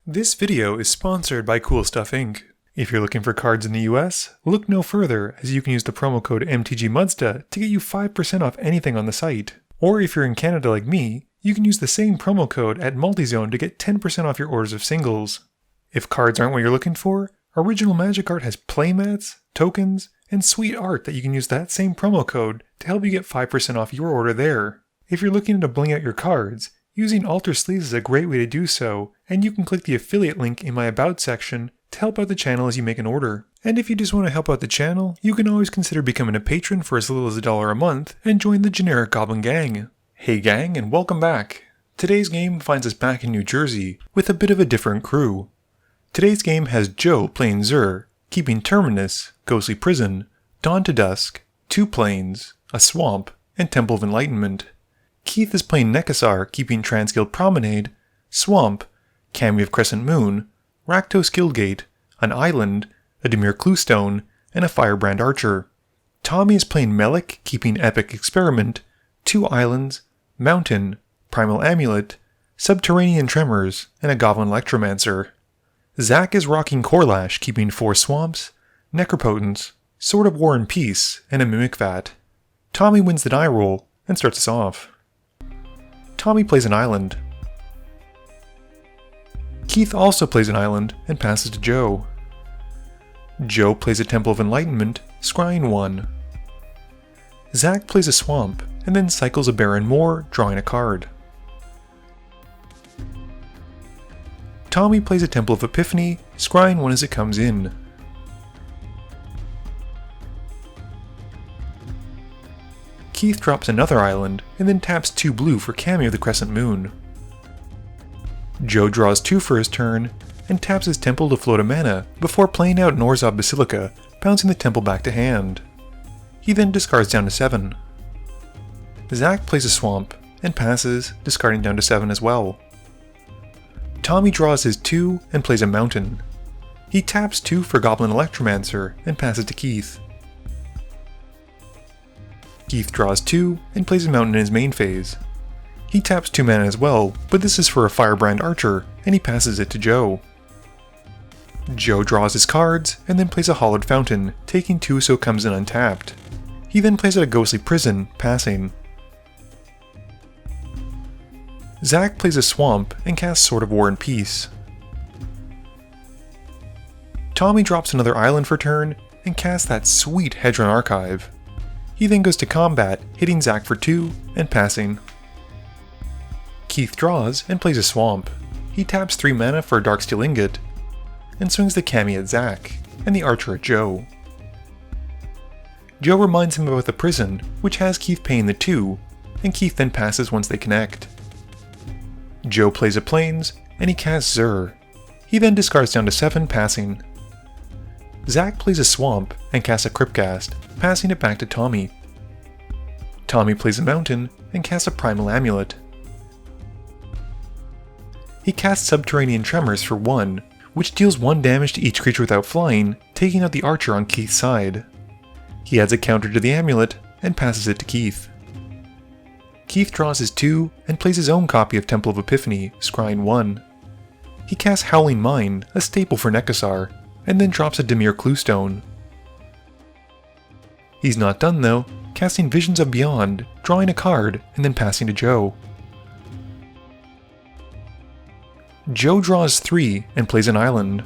This video is sponsored by Cool Stuff Inc. If you're looking for cards in the US, look no further as you can use the promo code MTGMudsta to get you 5% off anything on the site. Or if you're in Canada like me, you can use the same promo code at Multizone to get 10% off your orders of singles. If cards aren't what you're looking for, Original Magic Art has playmats, tokens, and sweet art that you can use that same promo code to help you get 5% off your order there. If you're looking to bling out your cards, using Alter Sleeves is a great way to do so, and you can click the affiliate link in my About section to help out the channel as you make an order. And if you just want to help out the channel, you can always consider becoming a patron for as little as $1 a month and join the generic Goblin Gang. Hey gang, and welcome back. Today's game finds us back in New Jersey with a bit of a different crew. Today's game has Joe playing Zur, keeping Terminus, Ghostly Prison, Dawn to Dusk, 2 Plains, a Swamp, and Temple of Enlightenment. Keith is playing Nekusar, keeping Transguild Promenade, Swamp, Cameo of Crescent Moon, Rakdos Guildgate, an Island, a Dimir Cluestone, and a Firebrand Archer. Tommy is playing Melek, keeping Epic Experiment, 2 Islands, Mountain, Primal Amulet, Subterranean Tremors, and a Goblin Electromancer. Zach is rocking Korlash, keeping 4 Swamps, Necropotence, Sword of War and Peace, and a Mimic Vat. Tommy wins the die roll and starts us off. Tommy plays an island. Keith also plays an island and passes to Joe. Joe plays a Temple of Enlightenment, scrying 1. Zach plays a swamp and then cycles a Baron Moor, drawing a card. Tommy plays a Temple of Epiphany, scrying 1 as it comes in. Keith drops another island, and then taps 2 blue for Cameo of the Crescent Moon. Joe draws 2 for his turn, and taps his temple to float a mana before playing out Norzov Basilica, bouncing the temple back to hand. He then discards down to 7. Zach plays a swamp, and passes, discarding down to 7 as well. Tommy draws his 2 and plays a mountain. He taps 2 for Goblin Electromancer, and passes to Keith. Keith draws 2 and plays a mountain in his main phase. He taps 2 mana as well, but this is for a Firebrand Archer, and he passes it to Joe. Joe draws his cards, and then plays a Hollowed Fountain, taking 2 so it comes in untapped. He then plays out a Ghostly Prison, passing. Zach plays a Swamp and casts Sword of War and Peace. Tommy drops another island for turn, and casts that sweet Hedron Archive. He then goes to combat, hitting Zach for 2 and passing. Keith draws and plays a Swamp. He taps 3 mana for a Darksteel Ingot, and swings the Cameo at Zach, and the Archer at Joe. Joe reminds him about the prison, which has Keith paying the 2, and Keith then passes once they connect. Joe plays a Plains, and he casts Zur. He then discards down to 7, passing. Zach plays a Swamp and casts a Cryptcast, passing it back to Tommy. Tommy plays a Mountain and casts a Primal Amulet. He casts Subterranean Tremors for 1, which deals 1 damage to each creature without flying, taking out the Archer on Keith's side. He adds a counter to the amulet and passes it to Keith. Keith draws his 2 and plays his own copy of Temple of Epiphany, scrying 1. He casts Howling Mine, a staple for Nekusar, and then drops a Dimir Cluestone. He's not done though, casting Visions of Beyond, drawing a card, and then passing to Joe. Joe draws 3 and plays an island.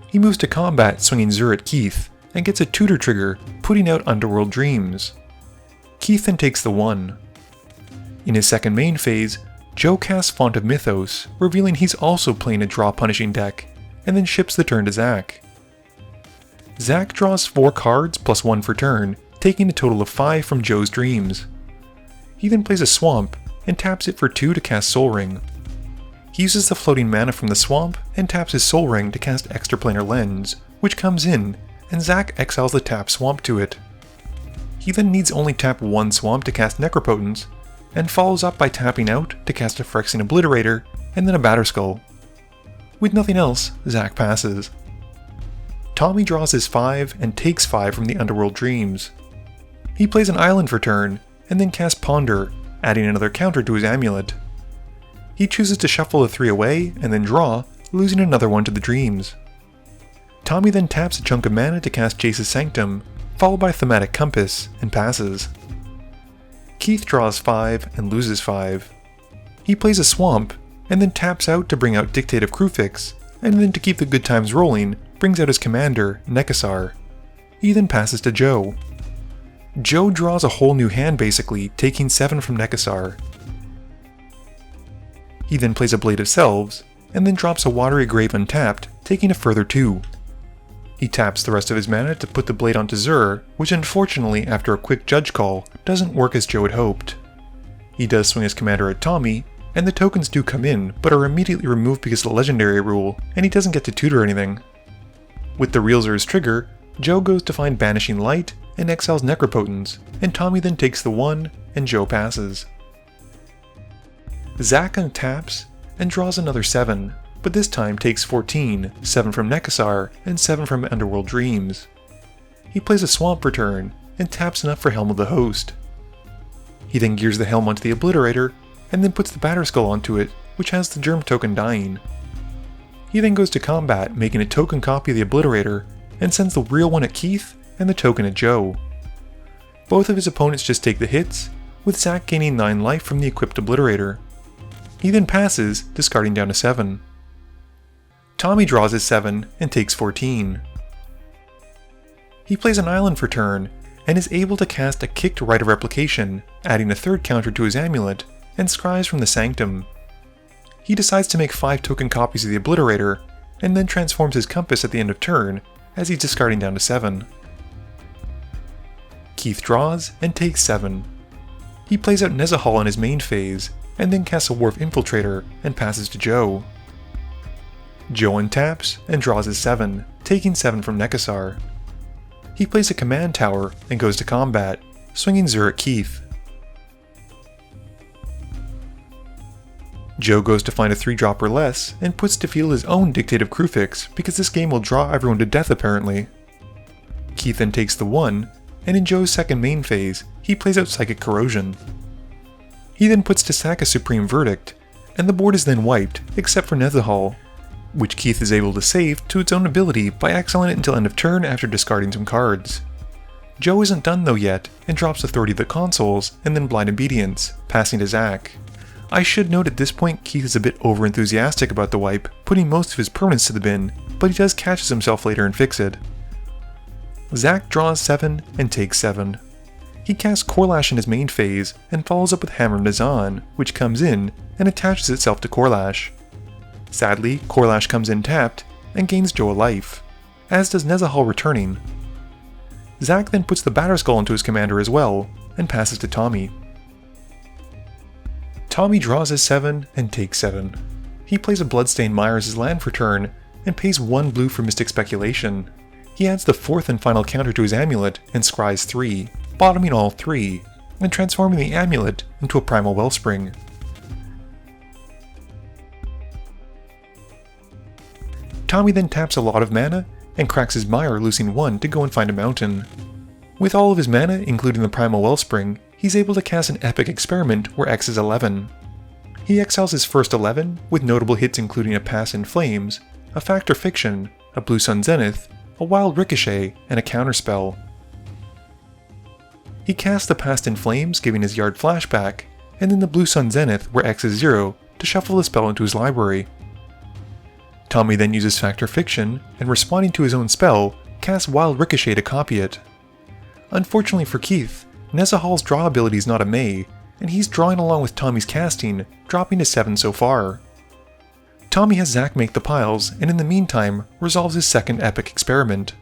He moves to combat swinging Zur at Keith, and gets a tutor trigger, putting out Underworld Dreams. Keith then takes the 1. In his second main phase, Joe casts Font of Mythos, revealing he's also playing a draw-punishing deck, and then ships the turn to Zach. Zach draws 4 cards plus 1 for turn, taking a total of 5 from Joe's Dreams. He then plays a Swamp, and taps it for 2 to cast Soul Ring. He uses the floating mana from the Swamp, and taps his Soul Ring to cast Extraplanar Lens, which comes in, and Zach exiles the tapped Swamp to it. He then needs only tap 1 Swamp to cast Necropotence, and follows up by tapping out to cast a Phyrexian Obliterator, and then a Batterskull. With nothing else, Zach passes. Tommy draws his 5 and takes 5 from the Underworld Dreams. He plays an island for turn, and then casts Ponder, adding another counter to his amulet. He chooses to shuffle the 3 away and then draw, losing another one to the dreams. Tommy then taps a chunk of mana to cast Jace's Sanctum, followed by Thematic Compass, and passes. Keith draws 5 and loses 5. He plays a Swamp, and then taps out to bring out Dictate of Krufix, and then to keep the good times rolling, brings out his commander, Nekusar. He then passes to Joe. Joe draws a whole new hand basically, taking 7 from Nekusar. He then plays a Blade of Selves, and then drops a Watery Grave untapped, taking a further 2. He taps the rest of his mana to put the blade onto Zur, which unfortunately after a quick judge call, doesn't work as Joe had hoped. He does swing his commander at Tommy, and the tokens do come in, but are immediately removed because of the legendary rule, and he doesn't get to tutor anything. With the real Zur's trigger, Joe goes to find Banishing Light, and exiles Necropotence, and Tommy then takes the 1, and Joe passes. Zach untaps, and draws another 7, but this time takes 14, 7 from Nekusar, and 7 from Underworld Dreams. He plays a Swamp return, and taps enough for Helm of the Host. He then gears the Helm onto the Obliterator, and then puts the Batterskull onto it, which has the Germ token dying. He then goes to combat, making a token copy of the Obliterator, and sends the real one at Keith, and the token at Joe. Both of his opponents just take the hits, with Zach gaining 9 life from the equipped Obliterator. He then passes, discarding down to 7. Tommy draws his 7 and takes 14. He plays an island for turn, and is able to cast a kicked Rite of Replication, adding a 3rd counter to his amulet, and scries from the Sanctum. He decides to make 5 token copies of the Obliterator, and then transforms his Compass at the end of turn, as he's discarding down to 7. Keith draws and takes 7. He plays out Nezahal in his main phase, and then casts a Wharf Infiltrator and passes to Joe. Joe untaps and draws his 7, taking 7 from Nekusar. He plays a Command Tower and goes to combat, swinging Zur at Keith. Joe goes to find a 3-drop or less and puts to field his own Dictate of Krufix because this game will draw everyone to death apparently. Keith then takes the 1, and in Joe's second main phase, he plays out Psychic Corrosion. He then puts to sack a Supreme Verdict, and the board is then wiped, except for Nezahal, which Keith is able to save to its own ability by exiling it until end of turn after discarding some cards. Joe isn't done though yet, and drops Authority of the Consuls, and then Blind Obedience, passing to Zach. I should note at this point Keith is a bit overenthusiastic about the wipe, putting most of his permanents to the bin, but he does catch himself later and fix it. Zach draws 7 and takes 7. He casts Korlash in his main phase, and follows up with Hammer of Nazan, which comes in, and attaches itself to Korlash. Sadly, Korlash comes in tapped, and gains Joe a life, as does Nezahal returning. Zach then puts the Batterskull into his commander as well, and passes to Tommy. Tommy draws his 7 and takes 7. He plays a Bloodstained Mire as his land for turn, and pays 1 blue for Mystic Speculation. He adds the 4th and final counter to his amulet, and scries 3, bottoming all 3, and transforming the amulet into a Primal Wellspring. Tommy then taps a lot of mana, and cracks his Mire, losing 1 to go and find a mountain. With all of his mana, including the Primal Wellspring, he's able to cast an Epic Experiment where X is 11. He exiles his first 11, with notable hits including a Pass in Flames, a Fact or Fiction, a Blue Sun Zenith, a Wild Ricochet, and a Counterspell. He casts the Past in Flames, giving his Yard flashback, and then the Blue Sun Zenith where X is 0 to shuffle the spell into his library. Tommy then uses Fact or Fiction, and responding to his own spell, casts Wild Ricochet to copy it. Unfortunately for Keith, Nezahal's draw ability is not a May, and he's drawing along with Tommy's casting, dropping to 7 so far. Tommy has Zach make the piles, and in the meantime, resolves his second Epic Experiment.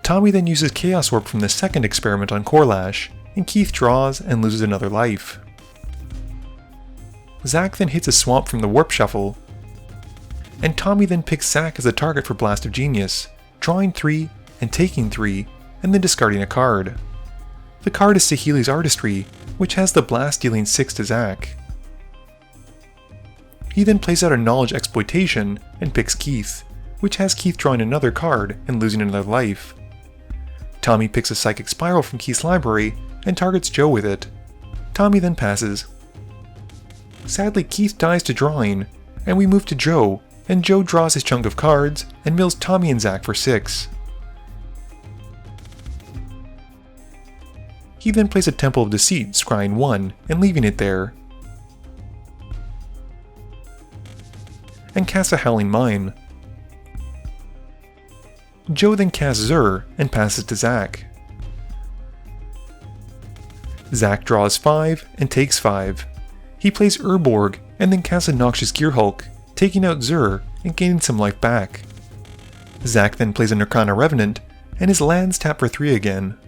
Tommy then uses Chaos Orb from the second experiment on Korlash, and Keith draws and loses another life. Zach then hits a Swamp from the Warp Shuffle, and Tommy then picks Zach as a target for Blast of Genius, drawing 3 and taking 3, and then discarding a card. The card is Saheeli's Artistry, which has the blast dealing 6 to Zach. He then plays out a Knowledge Exploitation and picks Keith, which has Keith drawing another card and losing another life. Tommy picks a Psychic Spiral from Keith's library and targets Joe with it. Tommy then passes. Sadly, Keith dies to drawing, and we move to Joe, and Joe draws his chunk of cards and mills Tommy and Zach for 6. He then plays a Temple of Deceit, scrying 1 and leaving it there, and casts a Howling Mine. Joe then casts Zur and passes to Zach. Zach draws 5 and takes 5. He plays Urborg and then casts a Noxious Gearhulk, taking out Zur and gaining some life back. Zach then plays a Nirkana Revenant, and his lands tap for 3 again.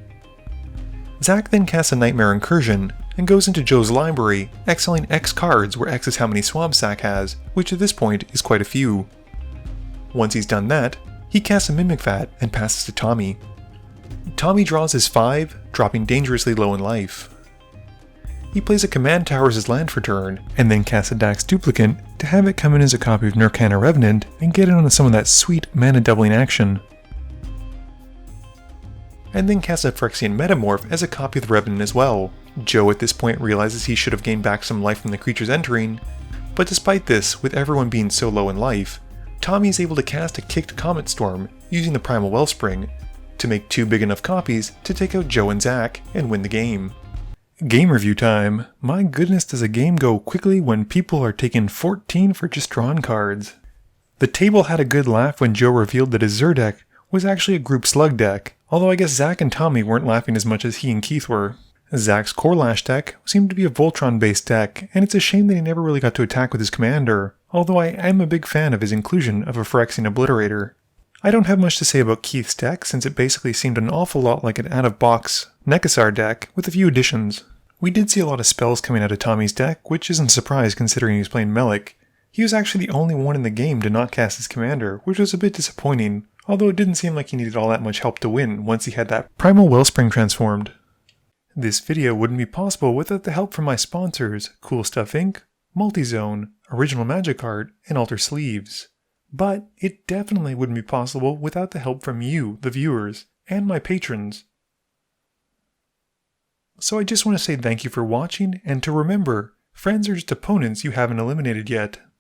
Zach then casts a Nightmare Incursion and goes into Joe's library, exiling X cards where X is how many swamps Zach has, which at this point is quite a few. Once he's done that, he casts a Mimic Vat and passes to Tommy. Tommy draws his 5, dropping dangerously low in life. He plays a Command Tower as his land for turn, and then casts a Dax Duplicate to have it come in as a copy of Nirkana Revenant and get in on some of that sweet mana doubling action. And then casts a Phyrexian Metamorph as a copy of the Revenant as well. Joe at this point realizes he should have gained back some life from the creatures entering, but despite this, with everyone being so low in life, Tommy is able to cast a Kicked Comet Storm using the Primal Wellspring to make 2 big enough copies to take out Joe and Zach and win the game. Game review time. My goodness, does a game go quickly when people are taking 14 for just drawn cards. The table had a good laugh when Joe revealed that his Zur deck was actually a group slug deck, although I guess Zach and Tommy weren't laughing as much as he and Keith were. Zach's Korlash deck seemed to be a Voltron-based deck, and it's a shame that he never really got to attack with his commander, although I am a big fan of his inclusion of a Phyrexian Obliterator. I don't have much to say about Keith's deck since it basically seemed an awful lot like an out-of-box Nekusar deck with a few additions. We did see a lot of spells coming out of Tommy's deck, which isn't a surprise considering he was playing Melek. He was actually the only one in the game to not cast his commander, which was a bit disappointing, although it didn't seem like he needed all that much help to win once he had that Primal Wellspring transformed. This video wouldn't be possible without the help from my sponsors, Cool Stuff Inc., Multizone, Original Magic Art, and Alter Sleeves. But it definitely wouldn't be possible without the help from you, the viewers, and my patrons. So I just want to say thank you for watching, and to remember, friends are just opponents you haven't eliminated yet.